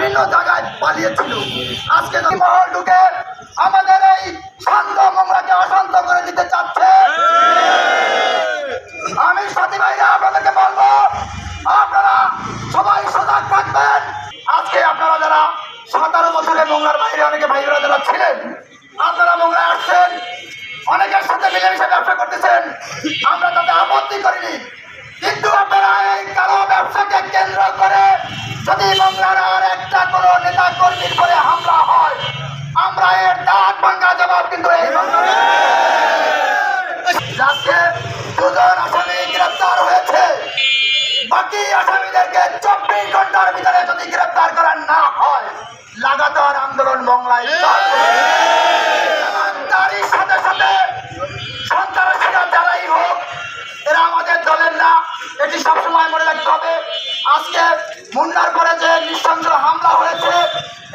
বিভিন্ন জায়গায় পালিয়েছিল। আজকে মহল ঢুকে আমাদের এই শান্ত মংলাকে অশান্ত করে দিতে চাচ্ছে। আমি সাথী ভাইরা আপনাদেরকে বলবো, আপনারা সবাই সজাগ থাকবেন। আজকে আপনারা যারা 17 বছরে মংলার বাইরে অনেকে ভাইরা যারা ছিলেন, আপনারা মংলায় আসছেন, অনেকের সাথে মিলেমিশে ব্যবসা করতেছেন, আমরা তাতে আপত্তি করিনি। কিন্তু আপনারা এই কালো ব্যবসাকে কেন্দ্র করে যদি মংলার আর একটা কোনো নেতা কর্মীর পরে হামলা হয়, আমরা এর দাঁত ভাঙা জবাব কিন্তু এই আজকে 2 জন আসামি গ্রেপ্তার হয়েছে। বাকি আসামিদেরকে 24 ঘন্টার ভিতরে যদি গ্রেপ্তার করা না হয়, লাগাতার আন্দোলন মংলায় তারই সাথে সাথে সন্ত্রাসীরা যারাই হোক, এরা আমাদের দলের না, এটি সবসময় মনে রাখতে হবে। আজকে মুন্নার পরে যে নৃশংস হামলা হয়েছে,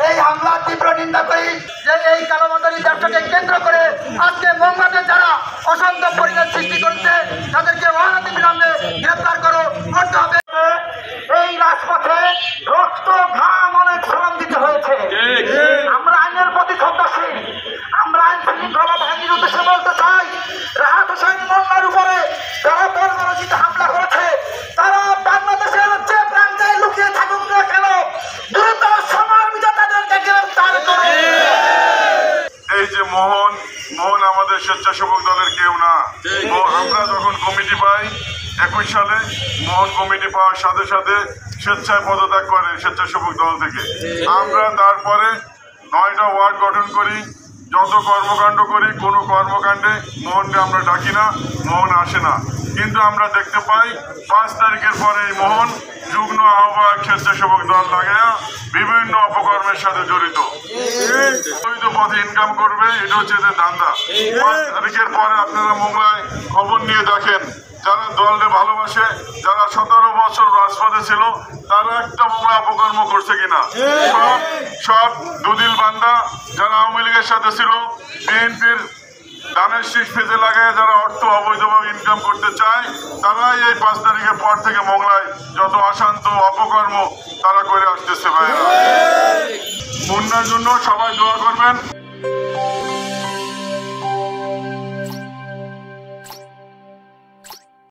এই হামলার তীব্র নিন্দা করি। যে এই কালোবাজারি ব্যবসাকে কেন্দ্র করে আজকে মংলাতে যারা অশান্ত পরিবেশ সৃষ্টি করছে, তাদেরকে অনতি বিলম্বে গ্রেপ্তার করতে হবে। এই রাজপথে রক্ত ঘাম অনেক শ্রম দিতে হয়েছে। আমরা আইনের প্রতি শ্রদ্ধাশীল, আমরা আইন শৃঙ্খলা বাহিনীর উদ্দেশ্যে বলতে চাই, রাহাত হোসেন মোল্লার উপরে যারা বর্বরচিত হামলা করেছে, তারা বাংলাদেশের যে প্রান্তে লুকিয়ে থাকুক না কেন, দ্রুত সময়ের ভিতরে তাদেরকে গ্রেফতার করে। এই যে মোহন আমাদের স্বেচ্ছাসেবক দলের কেউ না। আমরা যখন কমিটি পাই 21 সালে, মোহন কমিটি পাওয়ার সাথে সাথে স্বেচ্ছায় পদত্যাগ করেন স্বেচ্ছাসেবক দল থেকে। আমরা তারপরে 9টা ওয়ার্ড গঠন করি, যত কর্মকাণ্ড করি, কোনো কর্মকাণ্ডে মোহনকে আমরা ডাকি না, মোহন আসে না। কিন্তু আমরা দেখতে পাই 5 তারিখের পরে এই মোহন যুগ্ম আহ্বায়ক স্বেচ্ছাসেবক দল লাগাইয়া বিভিন্ন অপকর্মের সাথে জড়িত, বৈধ পথে ইনকাম করবে, এটা হচ্ছে যে ধান্দা। 5 তারিখের পরে আপনারা মোংলায় খবর নিয়ে দেখেন, যারা দলকে ভালোবাসে, যারা 17 বছর রাজপথে ছিল, তারা একটা মোংলা অপকর্ম করছে কিনা? সব দুদিল বান্দা যারা আওয়ামী লীগের সাথে ছিল, বিএনপির ধানের শীষ ফেজে লাগায় যারা অর্থ অবৈধভাবে ইনকাম করতে চায়, তারাই এই 5 তারিখের পর থেকে মোংলায় যত অশান্ত অপকর্ম তারা করে আসতেছে। ভাইরা, মুন্নার জন্য সবাই দোয়া করবেন।